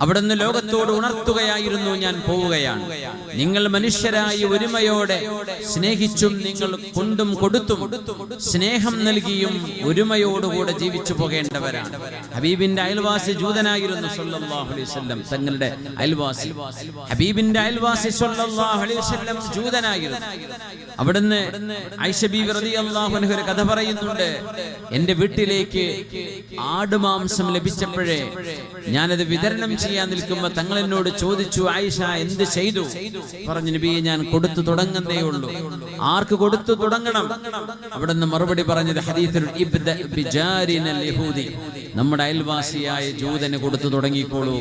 അവിടുന്ന് ലോകത്തോട് ഉണർത്തുകയായിരുന്നു, ഞാൻ പോവുകയാണ്. നിങ്ങൾ മനുഷ്യരായി ഒരുമയോടെ സ്നേഹിച്ചും നിങ്ങൾ കൊണ്ടും കൊടുത്തും സ്നേഹം നൽകിയും ഒരുമയോടുകൂടെ ജീവിച്ചു പോകേണ്ടവരാണ്. ഹബീബിന്റെ അയൽവാസി ജൂതനായിരുന്നു സല്ലല്ലാഹു അലൈഹി വസല്ലം. തങ്ങളുടെ അയൽവാസി, ഹബീബിന്റെ അയൽവാസി സല്ലല്ലാഹു അലൈഹി വസല്ലം ജൂതനായിരുന്നു. അവിടുന്ന് ആയിഷ ബീവി റളിയല്ലാഹു അൻഹ ഒരു കഥ പറയുന്നുണ്ട്. എന്റെ വീട്ടിലേക്ക് ആടുമാംസം ലഭിച്ചപ്പോഴേ ഞാനത് വിതരണം ചെയ്യാൻ നിൽക്കുമ്പോ തങ്ങൾ എന്നോട് ചോദിച്ചു, ആയിഷ എന്ത് ചെയ്തു? പറഞ്ഞു, നബിയെ ഞാൻ കൊടുത്തു തുടങ്ങുന്നേ ഉള്ളൂ. ആർക്ക് കൊടുത്തു തുടങ്ങണം? അവിടുന്ന് മറുപടി പറഞ്ഞത് ഹദീസുൽ ഇബ്ദ ബിജാരിനൽ യഹൂദി, നമ്മുടെ അയൽവാസിയായ ജൂതന് കൊടുത്തു തുടങ്ങിക്കോളൂ.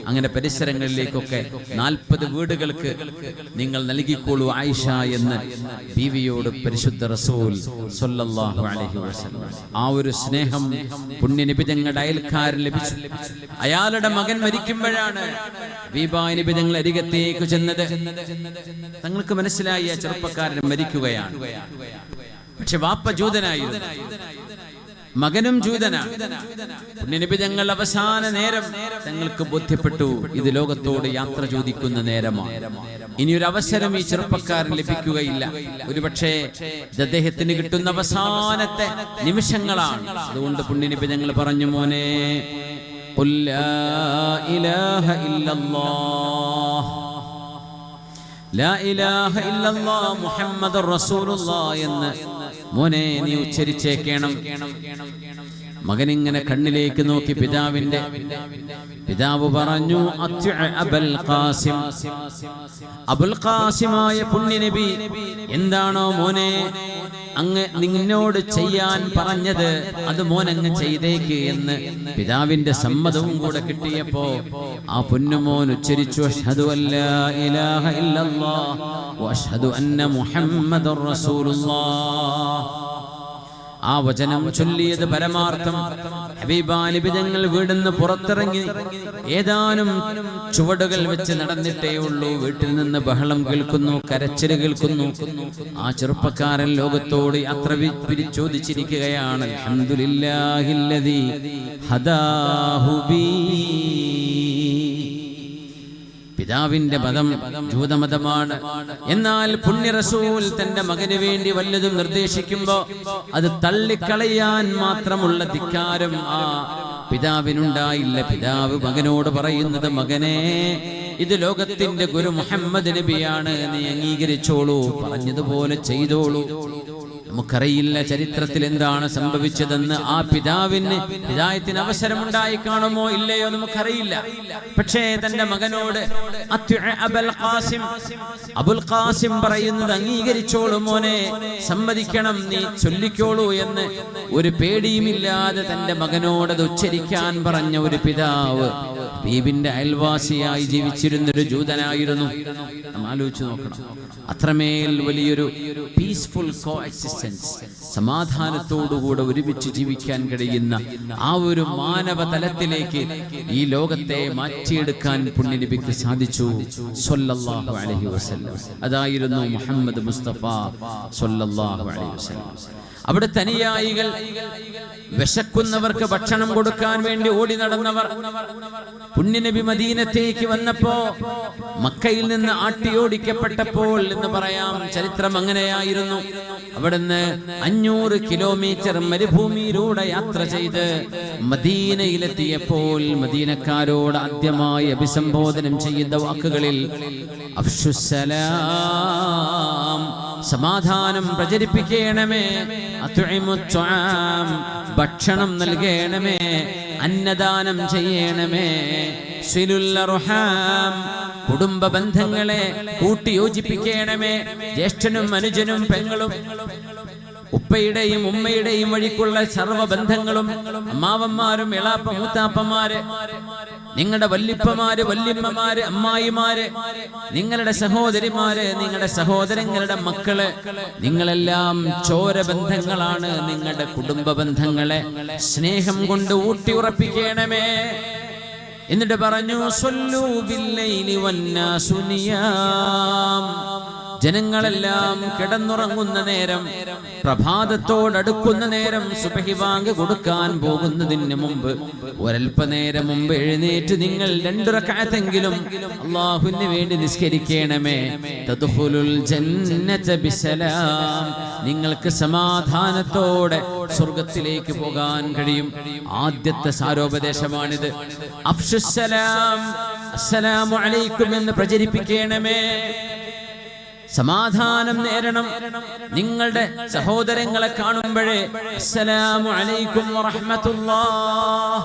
അങ്ങനെ പരിസരങ്ങളിലേക്കൊക്കെ 40 വീടുകൾക്ക് നിങ്ങൾ നൽകിക്കോളൂ ആയിഷ എന്ന് ബീവിയോട് പരിശുദ്ധ റസൂൽ സ്വല്ലല്ലാഹു അലൈഹി വസല്ലം. ആ ഒരു സ്നേഹം പുണ്യനബി തങ്ങളുടെ അയൽക്കാരൻ ലഭിച്ചു. അയാളുടെ മകൻ മരിക്കുമ്പോഴാണ് ഹബീബായ നബി തങ്ങൾ അരികത്തേക്ക് ചെന്നത്. തങ്ങൾക്ക് മനസ്സിലായി ആ ചെറുപ്പക്കാരൻ മരിക്കുകയാണ്. പക്ഷെ വാപ്പ ജൂതനായിരുന്നു, മകനും ജൂതനാണ്. പുണ്യനബി തങ്ങൾ അവസാന നേരം തങ്ങൾക്ക് ബോധ്യപ്പെട്ടു, ഇത് ലോകത്തോട് യാത്ര ചോദിക്കുന്ന നേരമാണ്. ഇനിയൊരു അവസരം ഈ ചെറുപ്പക്കാരൻ ലഭിക്കുകയില്ല. ഒരുപക്ഷെ അദ്ദേഹത്തിന് കിട്ടുന്ന അവസാനത്തെ നിമിഷങ്ങളാണ്. അതുകൊണ്ട് പുണ്യനബി തങ്ങൾ പറഞ്ഞു, മോനെ ഖുൽ ലാ ഇലാഹ ഇല്ലല്ലാഹ്, ലാ ഇലാഹ ഇല്ലല്ലാഹ് മുഹമ്മദുർ റസൂലുള്ളാഹ് എന്ന് മോനെ നീ ഉച്ചരിച്ചേക്കണം. മകൻ ഇങ്ങനെ കണ്ണിലേക്ക് നോക്കി പിതാവ് പറഞ്ഞു, അബുൽ ഖാസിം, അബുൽ ഖാസിമായ പുണ്യനബി എന്താണോ മോനെ അങ്ങ് നിന്നോട് ചെയ്യാൻ പറഞ്ഞത് അത് മോനങ്ങ് ചെയ്തേക്ക് എന്ന് പിതാവിന്റെ സമ്മതവും കൂടെ കിട്ടിയപ്പോ ആ പൊന്നുമോൻ ഉച്ചരിച്ചു, അഷ്ഹദു അല്ലാ ഇലാഹ ഇല്ലല്ലാഹ് വഅഷ്ഹദു അന്ന മുഹമ്മദുർ റസൂലുള്ളാഹ്. ആ വചനം ചൊല്ലിയത് പരമാർത്ഥം. ഹബീബായ നബി തങ്ങൾ വീടിന്ന് പുറത്തിറങ്ങി ഏതാനും ചുവടുകൾ വെച്ച് നടന്നിട്ടേ ഉള്ളൂ. വീട്ടിൽ നിന്ന് ബഹളം കേൾക്കുന്നു, കരച്ചിൽ കേൾക്കുന്നു. ആ ചെറുപ്പക്കാരൻ ലോകത്തോട് യാത്ര ചോദിച്ചിരിക്കുകയാണ്. അൽഹംദുലില്ലാഹില്ലദീ ഹദാഹു ബീ. പിതാവിന്റെ മതം ജൂതമതമാണ്. എന്നാൽ പുണ്യ റസൂൽ തന്റെ മകന് വേണ്ടി വല്ലതും നിർദ്ദേശിക്കുമ്പോ അത് തള്ളിക്കളയാൻ മാത്രമുള്ള ധിക്കാരം ആ പിതാവിനുണ്ടായില്ല. പിതാവ് മകനോട് പറയുന്നത്, മകനെ ഇത് ലോകത്തിന്റെ ഗുരു മുഹമ്മദ് നബിയാണ്, നീ അംഗീകരിച്ചോളൂ, പറഞ്ഞതുപോലെ ചെയ്തോളൂ. നമുക്കറിയില്ല ചരിത്രത്തിൽ എന്താണ് സംഭവിച്ചതെന്ന്. ആ പിതാവിന് ഹിദായത്തിന് അവസരമുണ്ടായി കാണുമോ ഇല്ലയോ നമുക്കറിയില്ല. പക്ഷേ തന്റെ മകനോട് അബുൽ ഖാസിം പറയുന്നത് അംഗീകരിച്ചോളൂ മോനെ, സമ്മതിക്കണം, നീ ചൊല്ലിക്കോളൂ എന്ന് ഒരു പേടിയുമില്ലാതെ തന്റെ മകനോടത് ഉച്ചരിക്കാൻ പറഞ്ഞ ഒരു പിതാവ് ഹബീബിന്റെ അയൽവാസിയായി ജീവിച്ചിരുന്നൊരു ജൂതനായിരുന്നു. നാം ആലോചിച്ച് നോക്കണം. അത്രമേൽ വലിയൊരു പീസ്ഫുൾ കോ എക്സിസ്റ്റൻസ്, സമാധാനത്തോടുകൂടെ ഒരുമിച്ച് ജീവിക്കാൻ കഴിയുന്ന ആ ഒരു മാനവ തലത്തിലേക്ക് ഈ ലോകത്തെ മാറ്റിയെടുക്കാൻ പുണ്യനബിക്ക് സാധിച്ചു സ്വല്ലല്ലാഹു അലൈഹി വസല്ലം. അതായിരുന്നു മുഹമ്മദ് മുസ്തഫ സ്വല്ലല്ലാഹു അലൈഹി വസല്ലം. അവിടെ തനിയായികൾ, വിശക്കുന്നവർക്ക് ഭക്ഷണം കൊടുക്കാൻ വേണ്ടി ഓടി നടന്നവർ. പുണ്യനബി മദീനത്തേക്ക് വന്നപ്പോ മക്കയിൽ നിന്ന് ആട്ടിയോടിക്കപ്പെട്ടപ്പോൾ എന്ന് പറയാം, ചരിത്രം അങ്ങനെയായിരുന്നു. അവിടുന്ന് 500 കിലോമീറ്റർ മരുഭൂമിയിലൂടെ യാത്ര ചെയ്ത് മദീനയിലെത്തിയപ്പോൾ മദീനക്കാരോട് ആദ്യമായി അഭിസംബോധനം ചെയ്യുന്ന വാക്കുകളിൽ അഫ്ശുസ്സലാം, സമാധാനം പ്രചരിപ്പിക്കണമേ, അത്ഇമുത്ത്വാം, ഭക്ഷണം നൽകണമേ, അന്നദാനം ചെയ്യണമേ, സിലുൽ അർഹാം, കുടുംബ ബന്ധങ്ങളെ കൂട്ടിയോജിപ്പിക്കണമേ, ജ്യേഷ്ഠനും അനുജനും പെങ്ങളും ഉപ്പയുടെയും ഉമ്മയുടെയും വഴിക്കുള്ള സർവ്വബന്ധങ്ങളും, അമ്മാവന്മാരും എളാപ്പ മൂത്താപ്പന്മാര്, നിങ്ങളുടെ വല്ലിപ്പമാര് വല്യമ്മമാര് അമ്മായിമാര്, നിങ്ങളുടെ സഹോദരിമാര്, നിങ്ങളുടെ സഹോദരങ്ങളുടെ മക്കള്, നിങ്ങളെല്ലാം ചോരബന്ധങ്ങളാണ്. നിങ്ങളുടെ കുടുംബ ബന്ധങ്ങളെ സ്നേഹം കൊണ്ട് ഊട്ടിയുറപ്പിക്കണമേ. എന്നിട്ട് പറഞ്ഞു, സ്വല്ലൂ ബില്ലൈലി വന്നാസു നിയാം, ജനങ്ങളെല്ലാം കിടന്നുറങ്ങുന്ന നേരം, പ്രഭാതത്തോടടുക്കുന്ന നേരം, സുബ്ഹി ബാങ്ക് കൊടുക്കാൻ പോകുന്നതിന് മുമ്പ് ഒരൽപ്പനേരം മുമ്പ് എഴുന്നേറ്റ് നിങ്ങൾ 2 റക്അത്തെങ്കിലും അല്ലാഹുവിന് വേണ്ടി നിസ്കരിക്കണമേ. തദ്ഖുലുൽ ജന്നത ബിസലാം, നിങ്ങൾക്ക് സമാധാനത്തോടെ സ്വർഗ്ഗത്തിലേക്ക് പോകാൻ കഴിയും. ആദ്യത്തെ സാരോപദേശമാണിത്. അഫ്ശുസ്സലാം, അസ്സലാമു അലൈക്കും എന്ന് പ്രചരിപ്പിക്കണമേ. സമാധാനം നേരണം. നിങ്ങളുടെ സഹോദരങ്ങളെ കാണുമ്പോഴേ അസ്സലാമു അലൈക്കും വറഹ്മത്തുള്ളാഹ്,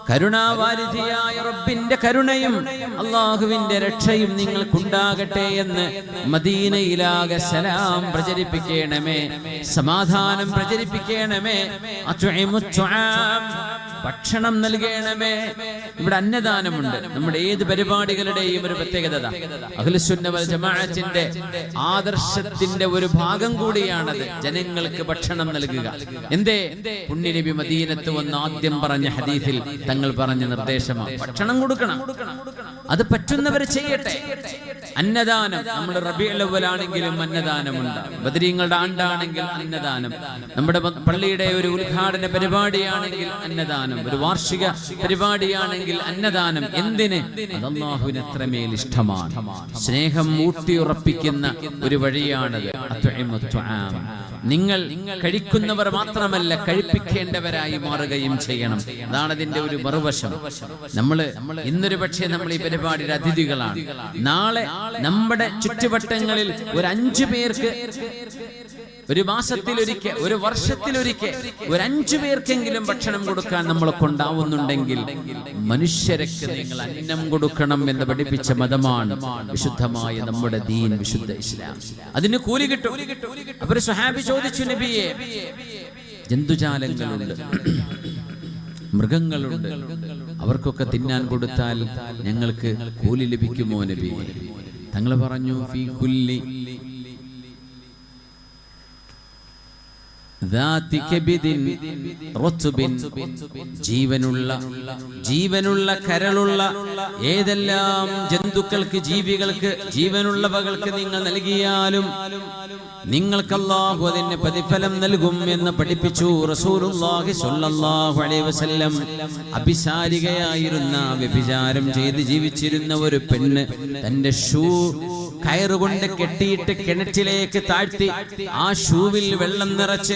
കരുണാവാരിധിയായ റബ്ബിന്റെ കരുണയും അല്ലാഹുവിന്റെ രക്ഷയും നിങ്ങൾക്കുണ്ടാകട്ടെ എന്ന് മദീനയിലാകെ സലാം പ്രചരിപ്പിക്കണമേ, സമാധാനം പ്രചരിപ്പിക്കണമേ. ഭക്ഷണം നൽകണമേ. ഇവിടെ അന്നദാനമുണ്ട്. നമ്മുടെ ഏത് പരിപാടികളുടെയും ഒരു പ്രത്യേകത അഹ്ലുസുന്ന വൽ ജമാഅത്തിന്റെ ആദർശത്തിന്റെ ഒരു ഭാഗം കൂടിയാണത്, ജനങ്ങൾക്ക് ഭക്ഷണം നൽകുക. എന്തേ? പുണ്യനബി മദീനത്ത് വന്ന് ആദ്യം പറഞ്ഞ ഹദീസിൽ തങ്ങൾ പറഞ്ഞ നിർദ്ദേശമാണ് ഭക്ഷണം കൊടുക്കണം. അത് പറ്റുന്നവർ ചെയ്യട്ടെ. അന്നദാനം, നമ്മൾ റബീഉൽ അവ്വലാണെങ്കിലും അന്നദാനമുണ്ട്, ബദരീങ്ങളുടെ ആണ്ടാണെങ്കിൽ അന്നദാനം, നമ്മുടെ പള്ളിയുടെ ഒരു ഉദ്ഘാടന പരിപാടിയാണെങ്കിൽ അന്നദാനം, ഒരു വാർഷിക പരിപാടിയാണെങ്കിൽ അന്നദാനം. എന്തിന്? അത് അല്ലാഹുവിന് എത്രമേൽ ഇഷ്ടമാണ്. സ്നേഹം ഊട്ടിയുറപ്പിക്കുന്ന ഒരു വഴിയാണത്. നിങ്ങൾ കഴിക്കുന്നവർ മാത്രമല്ല, കഴിപ്പിക്കേണ്ടവരായി മാറുകയും ചെയ്യണം. അതാണ് അതിന്റെ ഒരു മറുവശം. ഇന്നൊരു പക്ഷേ നമ്മൾ ഈ പരിപാടിയുടെ അതിഥികളാണ്. നാളെ നമ്മുടെ ചുറ്റുവട്ടങ്ങളിൽ ഒരു 5 പേർക്ക്, ഒരു മാസത്തിലൊരിക്കൽ, ഒരു വർഷത്തിലൊരിക്കൽ, ഒരു 5 പേർക്കെങ്കിലും ഭക്ഷണം കൊടുക്കാൻ നമ്മളെ കൊണ്ടാവുന്നുണ്ടെങ്കിൽ മനുഷ്യർക്ക് നിങ്ങൾ അന്നം കൊടുക്കണം എന്ന് പഠിപ്പിച്ച മതമാണ് വിശുദ്ധമായ നമ്മുടെ ദീൻ, വിശുദ്ധ ഇസ്ലാം. അതിന് കൂലി കിട്ടും. അപ്പോൾ സ്വഹാബി ചോദിച്ചു, നബിയെ, ജന്തുജാലങ്ങളുണ്ട്, മൃഗങ്ങളുണ്ട്, അവർക്കൊക്കെ തിന്നാൻ കൊടുത്താൽ ഞങ്ങൾക്ക് കൂലി ലഭിക്കുമോ നബിയെ? തങ്ങൾ പറഞ്ഞു, ഫീ കുല്ലി ജീവനുള്ള കരളുള്ള ഏതെല്ലാം ജന്തുക്കൾക്ക്, ജീവികൾക്ക്, ജീവനുള്ളവകൾക്ക് നിങ്ങൾ നൽകിയാലും നിങ്ങൾക്ക് അല്ലാഹു അതിന് പ്രതിഫലം നൽകും എന്ന് പഠിപ്പിച്ചു റസൂലുള്ളാഹി സ്വല്ലല്ലാഹു അലൈഹി വസല്ലം. അഭിസാരികയായിരുന്ന, വ്യഭിചാരം ചെയ്ത് ജീവിച്ചിരുന്ന ഒരു പെണ്ണ് തന്റെ ഷൂ കയറുകൊണ്ട് കെട്ടിയിട്ട് കിണറ്റിലേക്ക് താഴ്ത്തി ആ ഷൂവിൽ വെള്ളം നിറച്ച്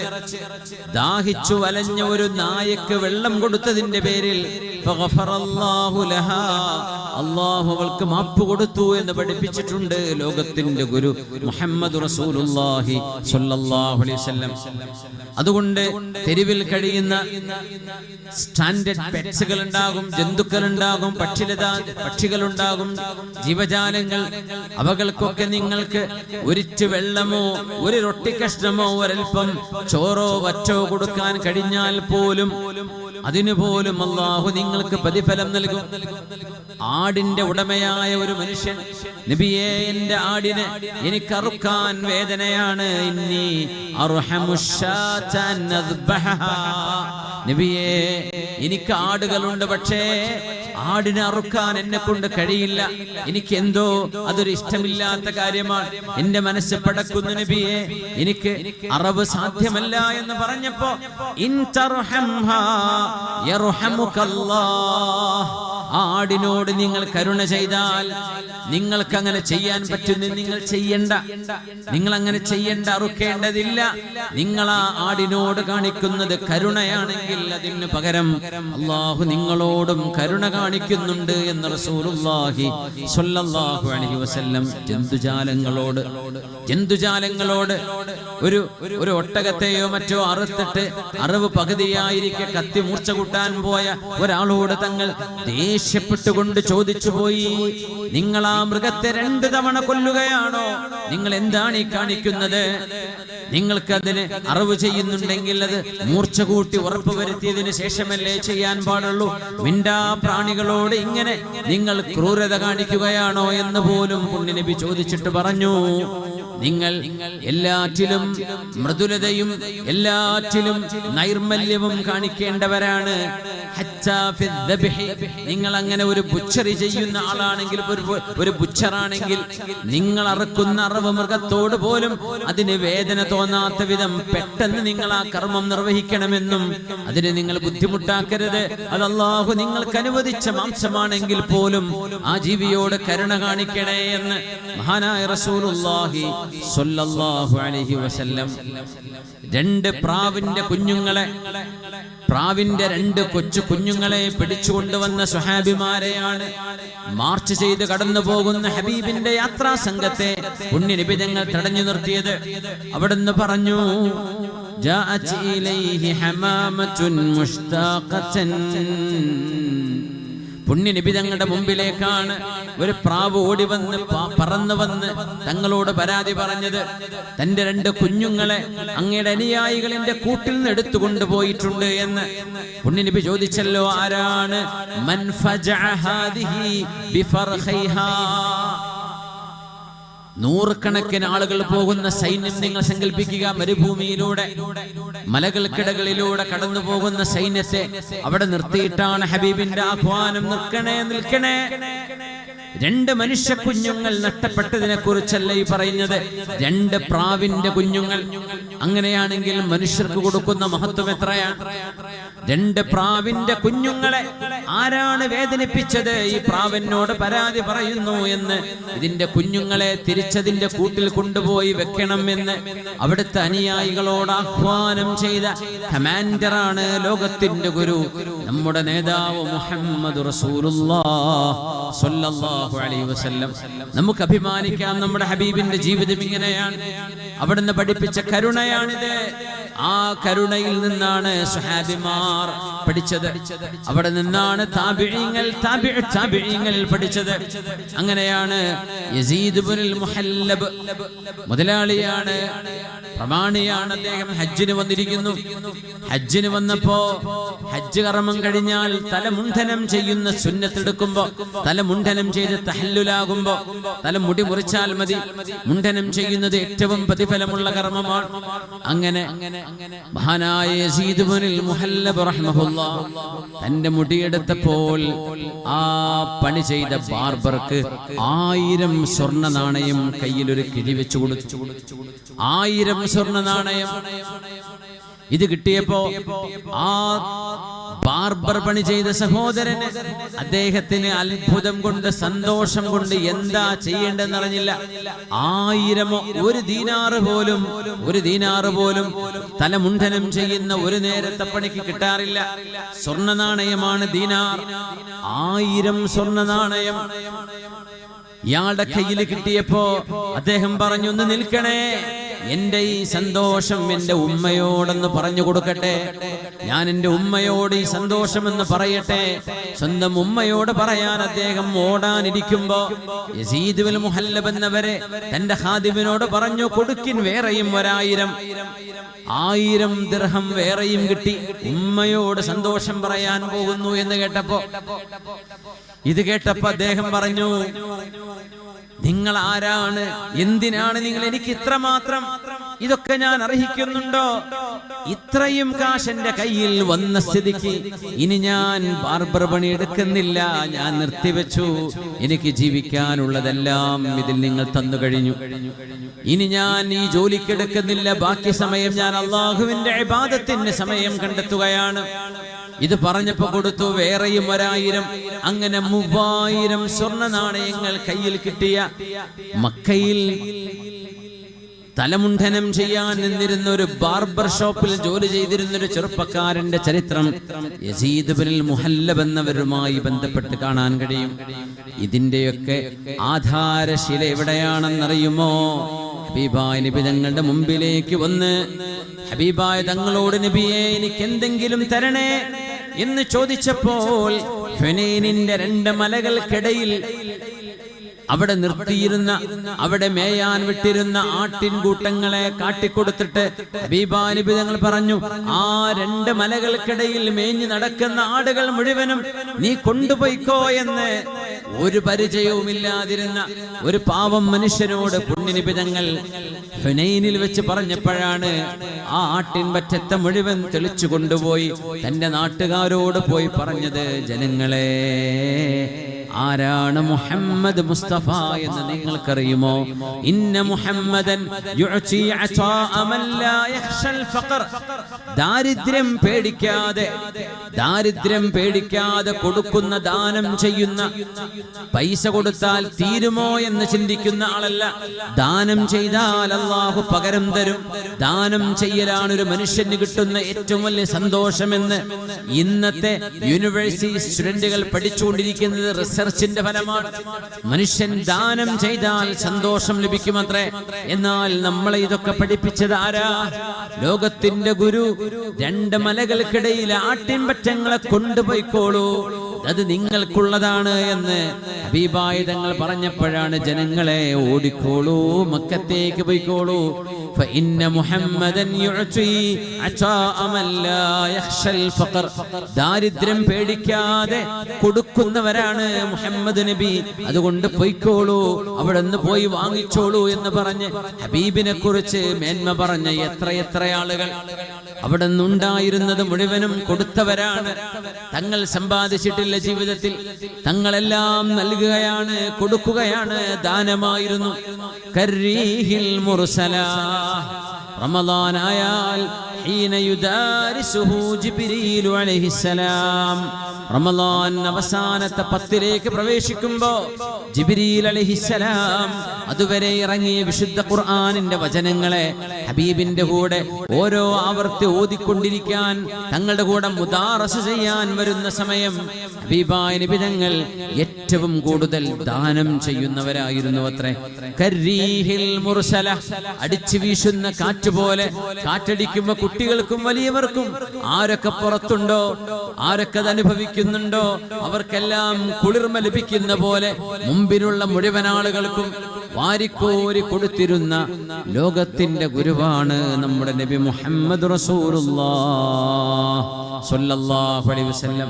ദാഹിച്ചു വലഞ്ഞ ഒരു നായക്ക് വെള്ളം കൊടുത്തതിന്റെ പേരിൽ അല്ലാഹു അവൾക്ക് മാപ്പ് കൊടുത്തു എന്ന് പഠിപ്പിച്ചിട്ടുണ്ട് ലോകത്തിന്റെ ഗുരു മുഹമ്മദ് റസൂലുള്ളാഹി സ്വല്ലല്ലാഹു അലൈഹി വസല്ലം. അതുകൊണ്ട് തെരുവിൽ കഴിയുന്ന സ്റ്റാൻഡേർഡ് പെറ്റ്സുകൾ ഉണ്ടാകും, ജന്തുക്കൾ ഉണ്ടാകും, പക്ഷികളുണ്ടാകും, ജീവജാലങ്ങൾ. അവകൾക്കൊക്കെ നിങ്ങൾക്ക് ഒരിറ്റ് വെള്ളമോ ഒരു റൊട്ടി കഷ്ണമോ ഒരൽപ്പം ചോറോ വറ്റോ കൊടുക്കാൻ കഴിഞ്ഞാൽ പോലും അതിനുപോലും അല്ലാഹു നിങ്ങൾക്ക് പ്രതിഫലം നൽകും. ആടിന്റെ ഉടമയായ ഒരു മനുഷ്യൻ, നബിയേ, എന്റെ ആടിന് എനിക്ക് അറുക്കാൻ വേദനയാണ്, ഇന്നി അർഹമുശാതൻ അദ്ബഹഹാ. നബിയേ, എനിക്ക് ആടുകളുണ്ട്, പക്ഷേ ആടിനെ അറുക്കാൻ എന്നെ കൊണ്ട് കഴിയില്ല, എനിക്ക് എന്തോ അതൊരു ഇഷ്ടമില്ലാത്ത കാര്യമാണ്, എന്റെ മനസ്സ് പടക്കുന്നു നബിയെ, എനിക്ക് അറവ് സാധ്യമല്ല എന്ന് പറഞ്ഞപ്പോ ഇൻ തർഹംഹാ യർഹമുകല്ലാഹ്, ആടിനോട് നിങ്ങൾ കരുണ ചെയ്താൽ നിങ്ങൾക്ക് അങ്ങനെ ചെയ്യാൻ പറ്റുന്ന നിങ്ങൾ ചെയ്യണ്ട, നിങ്ങൾ അങ്ങനെ ചെയ്യണ്ട, അറുക്കേണ്ടതില്ല. നിങ്ങൾ ആ ആടിനോട് കാണിക്കുന്നത് കരുണയാണെങ്കിൽ അതിന് പകരം അല്ലാഹു നിങ്ങളോടും കരുണ കാണിക്കുന്നുണ്ട് എന്ന് റസൂലുള്ളാഹി സ്വല്ലല്ലാഹു അലൈഹി വസല്ലം. ജന്തുജാലങ്ങളോട് ഒരു ഒട്ടകത്തെയോ മറ്റോ അറുത്തിട്ട് അറിവ് പകുതിയായിരിക്കെ കത്തി മൂർച്ച കൂട്ടാൻ പോയ ഒരാളോട് തങ്ങൾ ദേഷ്യപ്പെട്ടുകൊണ്ട് ചോദിച്ചു പോയി, നിങ്ങൾ ആ മൃഗത്തെ 2 തവണ കൊല്ലുകയാണോ? നിങ്ങൾ എന്താണ് ഈ കാണിക്കുന്നത്? നിങ്ങൾക്ക് അതിന് അറിവ് ചെയ്യുന്നുണ്ടെങ്കിൽ അത് മൂർച്ച കൂട്ടി ഉറപ്പുവരുത്തിയതിന് ശേഷമല്ലേ ചെയ്യാൻ പാടുള്ളൂ. മിണ്ടാ പ്രാണികളോട് ഇങ്ങനെ നിങ്ങൾ ക്രൂരത കാണിക്കുകയാണോ എന്ന് പോലും പുണ്യനബി ചോദിച്ചിട്ട് പറഞ്ഞു, നിങ്ങൾ എല്ലാറ്റിലും മൃദുലതയും എല്ലാറ്റിലും നൈർമല്യവും കാണിക്കേണ്ടവരാണ്. നിങ്ങൾ അങ്ങനെ ഒരു ബുച്ചറി ചെയ്യുന്ന ആളാണെങ്കിൽ, ഒരു ബുച്ചറാണെങ്കിൽ, നിങ്ങൾ അറുക്കുന്ന അറവ് മൃഗത്തോട് പോലും അതിന് വേദന തോന്നാത്ത വിധം പെട്ടെന്ന് നിങ്ങൾ ആ കർമ്മം നിർവഹിക്കണമെന്നും അതിന് നിങ്ങൾ ബുദ്ധിമുട്ടാക്കരുത്. അത് അല്ലാഹു നിങ്ങൾക്ക് അനുവദിച്ച മാംസമാണെങ്കിൽ പോലും ആ ജീവിയോട് കരുണ കാണിക്കണേ എന്ന് മഹാനായ റസൂലുള്ളാഹി സ്വല്ലല്ലാഹു അലൈഹി വസല്ലം. രണ്ട് പ്രാവിന്റെ രണ്ട് കൊച്ചു കുഞ്ഞുങ്ങളെ പിടിച്ചുകൊണ്ടുവന്ന സ്വഹാബിമാരെയാണ് മാർച്ച് ചെയ്ത് കടന്നു പോകുന്ന ഹബീബിന്റെ യാത്രാ സംഘത്തെ പുണ്യനബി തങ്ങൾ തടഞ്ഞു നിർത്തിയത്. അവിടുന്ന് പറഞ്ഞു, ജാഅത് ഇലൈഹി ഹമാമത്തുൻ മുഷ്താഖതൻ. പുണ്യനബി തങ്ങളുടെ മുമ്പിലേക്കാണ് ഒരു പ്രാവ് ഓടി വന്ന് പറന്നു വന്ന് തങ്ങളോട് പരാതി പറഞ്ഞത്. തന്റെ രണ്ട് കുഞ്ഞുങ്ങളെ അങ്ങയുടെ അനുയായികളിന്റെ കൂട്ടിൽ നിന്ന് എടുത്തുകൊണ്ടുപോയിട്ടുണ്ട് എന്ന്. പുണ്യനബി ചോദിച്ചല്ലോ, ആരാണ്? മൻ ഫജഅ ഹാദിഹി ബിഫർഖൈഹാ. നൂറുകണക്കിന് ആളുകൾ പോകുന്ന സൈന്യം നിങ്ങൾ സങ്കല്പിക്കുക. മരുഭൂമിയിലൂടെ മലകൾക്കിടകളിലൂടെ കടന്നു പോകുന്ന സൈന്യത്തെ അവിടെ നിർത്തിയിട്ടാണ് ഹബീബിന്റെ ആഹ്വാനം, നിൽക്കണേ. രണ്ട് മനുഷ്യ കുഞ്ഞുങ്ങൾ നഷ്ടപ്പെട്ടതിനെ കുറിച്ചല്ല ഈ പറയുന്നത്, രണ്ട് പ്രാവിന്റെ കുഞ്ഞുങ്ങൾ. അങ്ങനെയാണെങ്കിൽ മനുഷ്യർക്ക് കൊടുക്കുന്ന മഹത്വം എത്രയാണ്? രണ്ട് പ്രാവിന്റെ കുഞ്ഞുങ്ങളെ ആരാണ് വേദനിപ്പിച്ചത്? ഈ പ്രാവിനോട് പരാതി പറയുന്നു എന്ന്. ഇതിന്റെ കുഞ്ഞുങ്ങളെ തിരിച്ചതിന്റെ കൂട്ടിൽ കൊണ്ടുപോയി വെക്കണം എന്ന് അവിടുത്തെ അനുയായികളോട് ആഹ്വാനം ചെയ്ത കമാൻഡറാണ് ലോകത്തിന്റെ ഗുരു, നമ്മുടെ നേതാവ് മുഹമ്മദ് റസൂലുള്ളാഹ് സ്വല്ലല്ലാഹു അലൈഹി വസല്ലം. നമുക്ക് അഭിമാനിക്കാം, നമ്മുടെ ഹബീബിന്റെ ജീവിതം ഇങ്ങനെയാണ്. അവിടുന്ന് പഠിപ്പിച്ച കരുണയാണിത്. ആ കരുണയിൽ നിന്നാണ് സ്വഹാബിമാർ പഠിച്ചത്. അവിടെ നിന്നാണ് താബിഈങ്ങൾ പഠിച്ചത്. അങ്ങനെയാണ് യസീദ് ഇബ്നുൽ മുഹല്ലബ് മുതലാളിയാണ്, പ്രമാണിയാണ്. അദ്ദേഹം ഹജ്ജിന് വന്നിരിക്കുന്നു. ഹജ്ജിന് വന്നപ്പോ ഹജ്ജ് കർമ്മം കഴിഞ്ഞാൽ തലമുണ്ഡനം ചെയ്യുന്ന സുന്നത്തെടുക്കുമ്പോ, തലമുണ്ഡനം ചെയ്ത് തഹല്ലുലാകുമ്പോ തലമുടി മുറിച്ചാൽ മതി. മുണ്ഡനം ചെയ്യുന്നത് ഏറ്റവും പ്രതിഫലമുള്ള കർമ്മമാണ്. അങ്ങനെ മഹാനായ യസീദ് ഇബ്നുൽ മുഹല്ലബ് റഹ്മഹുല്ലാഹ് തന്റെ മുടിയെടുത്തപ്പോൾ ആ പണി ചെയ്ത ബാർബർക്ക് 1000 സ്വർണ്ണ നാണയം കയ്യിൽ ഒരു കിഴി വെച്ചു കൊടുത്തു. 1000 സ്വർണ്ണ നാണയം. ഇത് കിട്ടിയപ്പോ ആ ബാർബർ പണി ചെയ്ത സഹോദരന്, അദ്ദേഹത്തിന് അത്ഭുതം കൊണ്ട്, സന്തോഷം കൊണ്ട് എന്താ ചെയ്യേണ്ടെന്ന് അറിഞ്ഞില്ല. 1000 ഒരു ദീനാറ് പോലും തലമുണ്ഡനം ചെയ്യുന്ന ഒരു നേരത്തെ പണിക്ക് കിട്ടാറില്ല. സ്വർണ്ണ നാണയമാണ് ദീനാർ. 1000 സ്വർണ്ണ നാണയം ഇയാളുടെ കയ്യിൽ കിട്ടിയപ്പോ അദ്ദേഹം പറഞ്ഞു, ഒന്ന് നിൽക്കണേ, എന്റെ ഈ സന്തോഷം എന്റെ ഉമ്മയോടൊന്ന് പറഞ്ഞു കൊടുക്കട്ടെ. ഞാൻ എന്റെ ഉമ്മയോട് ഈ സന്തോഷമെന്ന് പറയട്ടെ. സ്വന്തം ഉമ്മയോട് പറയാൻ അദ്ദേഹം ഓടാനിരിക്കുമ്പോ യസീദ് ഇബ്നുൽ മുഹല്ലബ് എന്നവരെ തന്റെ ഖാദിമിനോട് പറഞ്ഞു, കൊടുക്കിൻ വേറെയും 1000 ദിർഹം വേറെയും കിട്ടി. ഉമ്മയോട് സന്തോഷം പറയാൻ പോകുന്നു എന്ന് കേട്ടപ്പോ അദ്ദേഹം പറഞ്ഞു, നിങ്ങൾ ആരാണ്? എന്തിനാണ് നിങ്ങൾ എനിക്ക് ഇത്രമാത്രം? ഇതൊക്കെ ഞാൻ അർഹിക്കുന്നുണ്ടോ? ഇത്രയും കാശ് എന്റെ കയ്യിൽ വന്ന സ്ഥിതിക്ക് ഇനി ഞാൻ ബാർബർ പണി എടുക്കുന്നില്ല, ഞാൻ നിർത്തിവെച്ചു. എനിക്ക് ജീവിക്കാനുള്ളതെല്ലാം ഇതിൽ നിങ്ങൾ തന്നു കഴിഞ്ഞു. ഇനി ഞാൻ ഈ ജോലിക്കെടുക്കുന്നില്ല. ബാക്കി സമയം ഞാൻ അള്ളാഹുവിന്റെ ഇബാദത്തിന് സമയം കണ്ടെത്തുകയാണ്. ഇത് പറഞ്ഞപ്പോ കൊടുത്തു വേറെയും 1000. അങ്ങനെ 3000 സ്വർണ്ണ നാണയങ്ങൾ കയ്യിൽ കിട്ടിയ, മക്കയിൽ തലമുണ്ഡനം ചെയ്യാൻ നിന്നിരുന്ന ഒരു ബാർബർ ഷോപ്പിൽ ജോലി ചെയ്തിരുന്ന ഒരു ചെറുപ്പക്കാരന്റെ ചരിത്രം യസീദ് ഇബ്നുൽ മുഹല്ലബ് എന്നവരുമായി ബന്ധപ്പെട്ട് കാണാൻ കഴിയും. ഇതിന്റെയൊക്കെ ആധാരശില എവിടെയാണെന്നറിയുമോ? ഹബീബായ നബി തങ്ങളുടെ മുമ്പിലേക്ക് വന്ന് ഹബീബായ തങ്ങളോട്, നബിയെ എനിക്ക് എന്തെങ്കിലും തരണേ എന്ന് ചോദിച്ചപ്പോൾ ഹുനൈനിന്റെ 2 മലകൾക്കിടയിൽ അവിടെ നിർത്തിയിരുന്ന, അവിടെ മേയാൻ വിട്ടിരുന്ന ആട്ടിൻകൂട്ടങ്ങളെ കാട്ടിക്കൊടുത്തിട്ട് ഹബീബായ നബി തങ്ങൾ പറഞ്ഞു, ആ 2 മലകൾക്കിടയിൽ മേഞ്ഞു നടക്കുന്ന ആടുകൾ മുഴുവനും നീ കൊണ്ടുപോയിക്കോ എന്ന് ഒരു പരിചയവുമില്ലാതിരുന്ന ഒരു പാവം മനുഷ്യനോട് പുണ്യനബി തങ്ങൾ ഹുനൈനിൽ വെച്ച് പറഞ്ഞപ്പോഴാണ് ആ ആട്ടിൻ പറ്റത്തെ മുഴുവൻ തെളിച്ചു കൊണ്ടുപോയി തന്റെ നാട്ടുകാരോട് പോയി പറഞ്ഞത്, ജനങ്ങളെ, ആരാണ് മുഹമ്മദ് മുസ്തഫ എന്ന് നിങ്ങൾക്കറിയുമോ? ഇന്ന മുഹമ്മദൻ യുഅതി അതാഅ മൻ ലാ യഖ്ശൽ ഫഖർ. ദാരിദ്ര്യം പേടിക്കാതെ കൊടുക്കുന്ന, ദാനം ചെയ്യുന്ന, പൈസ കൊടുത്താൽ തീരുമോ എന്ന് ചിന്തിക്കുന്ന ആളല്ല. ദാനം ചെയ്താൽ അല്ലാഹു പകരം തരും. ദാനം ചെയ്യലാണ് ഒരു മനുഷ്യന് കിട്ടുന്ന ഏറ്റവും വലിയ സന്തോഷമെന്ന് ഇന്നത്തെ യൂണിവേഴ്സിറ്റി സ്റ്റുഡന്റുകൾ പഠിച്ചുകൊണ്ടിരിക്കുന്നത് റിസർച്ചിന്റെ ഫലമാണ്. മനുഷ്യൻ ദാനം ചെയ്താൽ സന്തോഷം ലഭിക്കുമത്രേ. എന്നാൽ നമ്മളെ ഇതൊക്കെ പഠിപ്പിച്ചത് ആരാ? ലോകത്തിന്റെ ഗുരു. 2 മലകൾക്കിടയിൽ ആട്ടിൻപറ്റങ്ങളെ കൊണ്ടുപോയിക്കോളൂ, അത് നിങ്ങൾക്കുള്ളതാണ് എന്ന് ഹബീബായ തങ്ങൾ പറഞ്ഞപ്പോഴാണ് ജനങ്ങളെ, ഓടിക്കോളൂ, മക്കത്തേക്ക് പോയിക്കോളൂ. فإن محمدا يعطي عطاء من لا يخشى الفقر. ദാരിദ്ര്യം പേടിക്കാതെ കൊടുക്കുന്നവരാണ് മുഹമ്മദ് നബി. അതുകൊണ്ട് പോയിക്കോളൂ, അവിടെ നിന്ന് പോയി വാങ്ങിച്ചോളൂ എന്ന് പറഞ്ഞ് ഹബീബിനെ കുറിച്ച് മേന്മ പറഞ്ഞ എത്ര ആളുകൾ. അവിടെ നിന്നുണ്ടായിരുന്നത് മുഴുവനും കൊടുത്തവരാണ്. തങ്ങൾ സമ്പാദിച്ചിട്ടില്ല ജീവിതത്തിൽ, തങ്ങളെല്ലാം നൽകുകയാണ്, കൊടുക്കുകയാണ്, ദാനമായിരുന്നു. കർരീഹിൽ മുർസല. റമളാനായാൽ ഹീന യുദാരിസുഹു ജിബ്രീൽ അലൈഹിസ്സലാം. റമളാൻ അവസാനത്തെ 10ലേക്ക് പ്രവേശിക്കുമ്പോ ജിബ്രീൽ അലൈഹിസ്സലാം അതുവരെ ഇറങ്ങിയ വിശുദ്ധ ഖുർആനിന്റെ വചനങ്ങളെ ഹബീബിന്റെ കൂടെ ഓരോ ആവർത്തി ഓതിക്കൊണ്ടിരിക്കാൻ, തങ്ങളുടെ കൂടെ മുദാറസ ചെയ്യാൻ വരുന്ന സമയം ഹബീബായ നബി തങ്ങൾ ഏറ്റവും കൂടുതൽ ദാനം ചെയ്യുന്നവരായിരുന്നു അത്രേ. കർരീഹിൽ മുർസല. അടിച്ചു വീശുന്ന കാറ്റ് പോലെ. കാറ്റടിക്കുമ്പോ കുട്ടികൾക്കും വലിയവർക്കും ആരൊക്കെ പുറത്തുണ്ടോ, ആരൊക്കെ അത് അനുഭവിക്കുന്നുണ്ടോ, അവർക്കെല്ലാം കുളിർമ ലഭിക്കുന്ന പോലെ മുമ്പിലുള്ള മുഴുവൻ ആളുകൾക്കും വാരിക്കോരി കൊടുത്തിരുന്ന ലോകത്തിന്റെ ഗുരുവാണ് നമ്മുടെ നബി മുഹമ്മദ് റസൂലുള്ളാഹ് സ്വല്ലല്ലാഹു അലൈഹി വസല്ലം.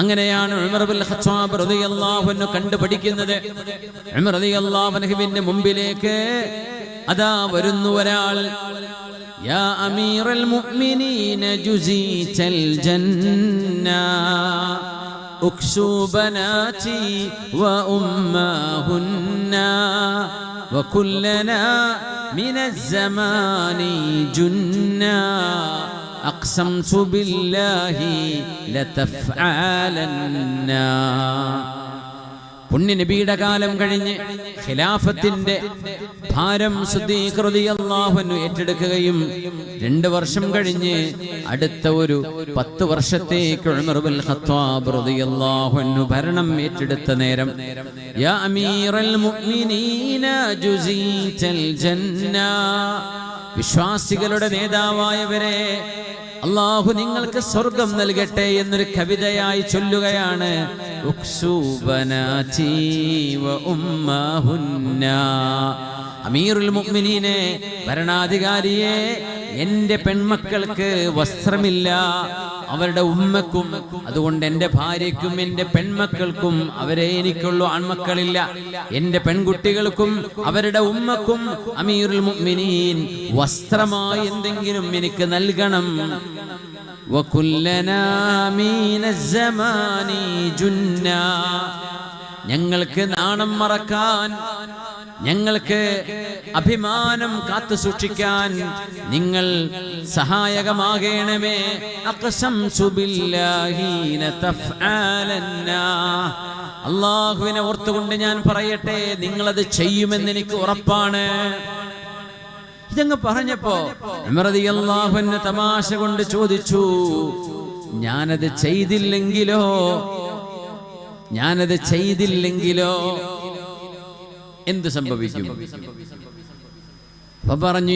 അങ്ങനെയാണ് ഉമർ ഇബ്നുൽ ഖത്താബ് റളിയല്ലാഹു അൻഹു കണ്ടുപഠിക്കുന്നത്. ഉമർ റളിയല്ലാഹു അൻഹുവിന്റെ മുമ്പിലേക്ക് അതാ വരുന്നു ഒരാൾ. യാ അമീറൽ മുഅ്മിനീന ജുസീതൽ ജന്ന أكسو بناتي وأمهن وكلنا من الزمان جنا أقسمت بالله لتفعلن. പുണ്യ നബിയുടെ കാലം കഴിഞ്ഞ് ഖിലാഫത്തിന്റെ ഭാരം സിദ്ദീഖ് റളിയല്ലാഹു അൻഹു ഏറ്റെടുക്കുകയും 2 വർഷം കഴിഞ്ഞ് അടുത്ത ഒരു 10 വർഷത്തേക്ക് ഉമർ ഇബ്നുൽ ഖത്താബ് റളിയല്ലാഹു അൻഹു ഭരണം ഏറ്റെടുത്ത നേരം, യാ അമീറൽ മുഅ്മിനീന ജുസീതൽ ജന്ന. വിശ്വാസികളുടെ നേതാവായവരെ, അല്ലാഹു നിങ്ങൾക്ക് സ്വർഗം നൽകട്ടെ എന്നൊരു കവിതയായി ചൊല്ലുകയാണ്. ഉക്സൂ ബനാതി വ ഉമ്മഹുന്ന. അമീറുൽ മുഅ്മിനീനെ, ഭരണാധികാരിയെ, എന്റെ പെൺമക്കൾക്ക് വസ്ത്രമില്ല, അവരുടെ ഉമ്മക്കും. അതുകൊണ്ട് എന്റെ ഭാര്യയ്ക്കും എന്റെ പെൺമക്കൾക്കും, അവരെ എനിക്കുള്ളൂ, ആൺമക്കളില്ല, എന്റെ പെൺകുട്ടികൾക്കും അവരുടെ ഉമ്മക്കും അമീറുൽ മുഅ്മിനീൻ വസ്ത്രമായി എന്തെങ്കിലും എനിക്ക് നൽകണം. വകുല്ലനാ മിനസ്സമാനി ജുന്ന. ഞങ്ങൾക്ക് നാണം മറക്കാൻ, ഞങ്ങൾക്ക് അഭിമാനം കാത്തു സൂക്ഷിക്കാൻ നിങ്ങൾ സഹായകമാകണമേ. അഖ്സംതു ബില്ലാഹി ലതഫ്അലന്ന. അല്ലാഹുവിനെ ഓർത്തുകൊണ്ട് ഞാൻ പറയട്ടെ, നിങ്ങളത് ചെയ്യുമെന്ന് എനിക്ക് ഉറപ്പാണ്. ഇതങ്ങ് പറഞ്ഞപ്പോ ഉമർ റളിയല്ലാഹു അൻഹു തമാശ കൊണ്ട് ചോദിച്ചു, ഞാനത് ചെയ്തില്ലെങ്കിലോ എന്ത് സംഭവിക്കും? പറഞ്ഞു,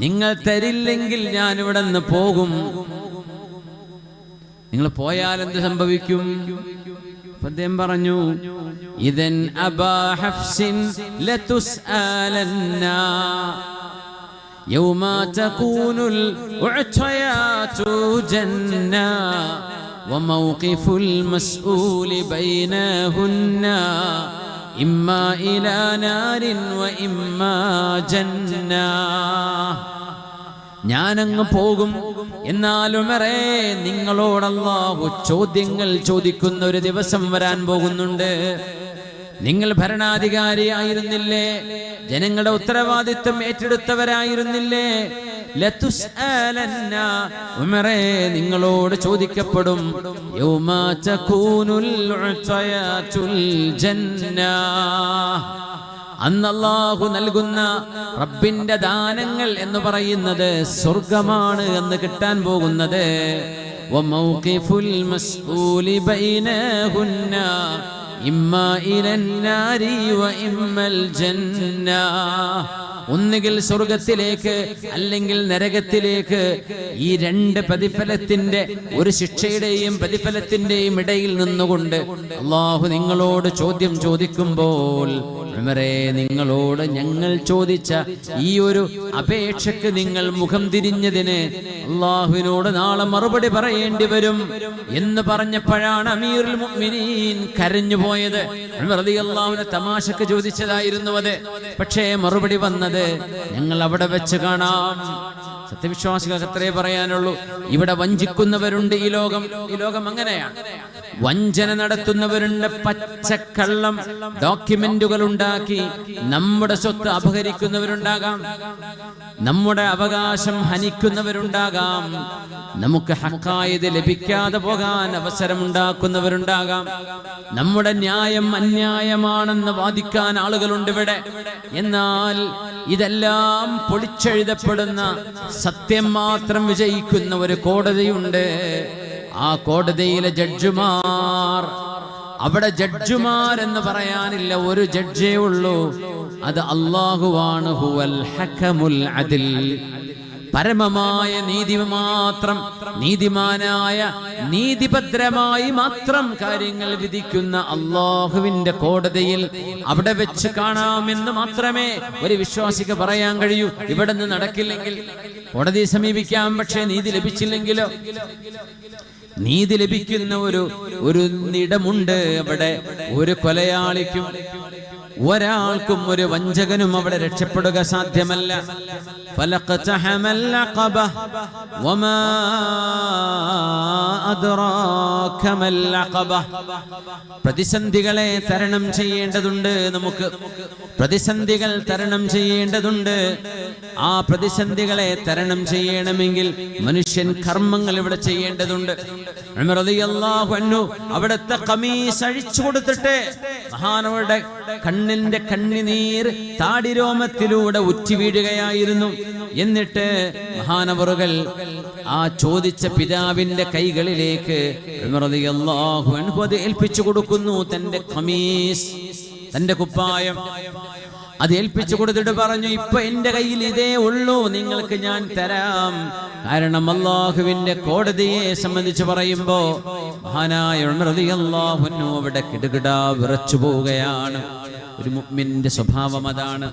നിങ്ങൾ തരില്ലെങ്കിൽ ഞാൻ ഇവിടെ നിന്ന് പോകും. നിങ്ങൾ പോയാൽ എന്ത് സംഭവിക്കും? അദ്ദേഹം പറഞ്ഞു, ഇദൻ അബാ ഹഫ്സിൻ ലതുസ്അലന്ന. യൗമ തകൂനുൽ ഉഅതയാതു ജന്നാ വമൗഖിഫുൽ മസ്ഊലി ബൈനഹുന്നാ ഇമ്മാ ഇലാ നാരിൻ വഇമ്മാ ജന്നാ. ഞാനങ്ങ് പോകും, എന്നാലും നിങ്ങളോട് അല്ലാഹു ചോദ്യങ്ങൾ ചോദിക്കുന്ന ഒരു ദിവസം വരാൻ പോകുന്നുണ്ട്. നിങ്ങൾ ഭരണാധികാരിയായിരുന്നില്ലേ? ജനങ്ങളുടെ ഉത്തരവാദിത്വം ഏറ്റെടുത്തവരായിരുന്നില്ലേ? ലതുസ്അലന്ന ഉമറേ, നിങ്ങളോട് ചോദിക്കപ്പെടും. യൗമ തകൂനുൽ ഉഅതയാതുൽ ജന്നാ, അന്ന് അല്ലാഹു നൽകുന്ന റബ്ബിന്റെ ദാനങ്ങൾ എന്ന് പറയുന്നത് സ്വർഗമാണ് എന്ന് കിട്ടാൻ പോകുന്നത്. വമൗഖിഫുൽ മസ്ഊലി ബൈനഹുന്നാ ഇമ്മാ ഇലൻ നാരി വഇമ്മൽ ജന്നാ. ഒന്നുകിൽ സ്വർഗത്തിലേക്ക് അല്ലെങ്കിൽ നരകത്തിലേക്ക്. ഈ രണ്ട് പ്രതിഫലത്തിന്റെ, ഒരു ശിക്ഷയുടെയും പ്രതിഫലത്തിന്റെയും ഇടയിൽ നിന്നുകൊണ്ട് അല്ലാഹു നിങ്ങളോട് ചോദ്യം ചോദിക്കുമ്പോൾ, ഉമറേ, നിങ്ങളോട് ഞങ്ങൾ ചോദിച്ച ഈ ഒരു അപേക്ഷക്ക് നിങ്ങൾ മുഖം തിരിഞ്ഞതിന് അല്ലാഹുവിനോട് നാളെ മറുപടി പറയേണ്ടി വരും എന്ന് പറഞ്ഞപ്പോഴാണ് അമീറുൽ മുഅ്മിനീൻ കരഞ്ഞു പോയത്. ഉമർ റളിയല്ലാഹു അൻഹു തമാശക്ക് ചോദിച്ചതായിരുന്നു അത്. പക്ഷേ മറുപടി വന്നത് ഞങ്ങൾ അവിടെ വെച്ച് കാണാം. സത്യവിശ്വാസികൾക്ക് അത്രേ പറയാനുള്ളൂ. ഇവിടെ വഞ്ചിക്കുന്നവരുണ്ട്. ഈ ലോകം അങ്ങനെയാണ്. വഞ്ചന നടത്തുന്നവരുണ്ട്. പച്ചക്കള്ളം ഡോക്യുമെന്റുകൾ ഉണ്ടാക്കി നമ്മുടെ സ്വത്ത് അപഹരിക്കുന്നവരുണ്ടാകാം, നമ്മുടെ അവകാശം ഹനിക്കുന്നവരുണ്ടാകാം, നമുക്ക് ഹക്കായത് ലഭിക്കാതെ പോകാൻ അവസരമുണ്ടാക്കുന്നവരുണ്ടാകാം, നമ്മുടെ ന്യായം അന്യായമാണെന്ന് വാദിക്കാൻ ആളുകളുണ്ട് ഇവിടെ. എന്നാൽ ഇതെല്ലാം പൊളിച്ചെഴുതപ്പെടുന്ന, സത്യം മാത്രം വിജയിക്കുന്ന ഒരു കോടതിയുണ്ട്. ആ കോടതിയിലെ ജഡ്ജിമാർ, അവിടെ ജഡ്ജിമാർ എന്ന് പറയാനില്ല, ഒരു ജഡ്ജേ ഉള്ളൂ. അത് അല്ലാഹുവാണ്. ഹുവൽ ഹകമുൽ അദിൽ, പരമമായ നീതി മാത്രം, നീതിമാനായ നീതിഭദ്രമായി മാത്രം കാര്യങ്ങൾ വിധിക്കുന്ന അല്ലാഹുവിന്റെ കോടതിയിൽ അവിടെ വെച്ച് കാണാമെന്ന് മാത്രമേ ഒരു വിശ്വാസിക്ക് പറയാൻ കഴിയൂ. ഇവിടെ നിന്ന് നടക്കില്ലെങ്കിൽ കോടതിയെ സമീപിക്കാം, പക്ഷേ നീതി ലഭിച്ചില്ലെങ്കിലോ? നീതി ലഭിക്കുന്ന ഒരു ഇടമുണ്ട് അവിടെ. ഒരു കൊലയാളിക്കും ഒരാൾക്കും ഒരു വഞ്ചകനും അവിടെ രക്ഷപ്പെടുക സാധ്യമല്ല. ഫലഖതഹമൽ അഖബ വമാ അദ്റാക മൽ അഖബ. പ്രതിസന്ധികളെ തരണം ചെയ്യേണ്ടതുണ്ട്. നമുക്ക് പ്രതിസന്ധികൾ തരണം ചെയ്യേണ്ടതുണ്ട്. ആ പ്രതിസന്ധികളെ തരണം ചെയ്യണമെങ്കിൽ മനുഷ്യൻ കർമ്മങ്ങൾ ഇവിടെ ചെയ്യേണ്ടതുണ്ട്. ഉമർ റളിയല്ലാഹു അൻഹു അവിടുത്തെ ഖമീസ് അഴിച്ചു കൊടുത്തിട്ട് മഹാനവരുടെ കണ്ണിന്റെ കണ്ണിനീർ താടിരോമത്തിലൂടെ ഉറ്റി വീഴുകയായിരുന്നു. എന്നിട്ട് മഹാനവറുകൾ ആ ചോദിച്ച പിതാവിന്റെ കൈകളിലേക്ക് ഉമർ റളിയല്ലാഹു അൻഹു അത് ഏൽപ്പിച്ചു കൊടുക്കുന്നു. തന്റെ ഖമീസ്, തന്റെ കുപ്പായം അത് ഏൽപ്പിച്ചു കൊടുത്തിട്ട് പറഞ്ഞു, ഇപ്പൊ എന്റെ കയ്യിൽ ഇതേ ഉള്ളൂ, നിങ്ങൾക്ക് ഞാൻ തരാം. കാരണം അല്ലാഹുവിന്റെ കോടതിയെ സംബന്ധിച്ച് പറയുമ്പോ മഹാനായ ഉമർ റളിയല്ലാഹു അൻഹു അവിടെ കിടുകിടാ വിറച്ചു പോവുകയാണ്. ഒരു മുഅ്മിന്റെ സ്വഭാവം അതാണ്.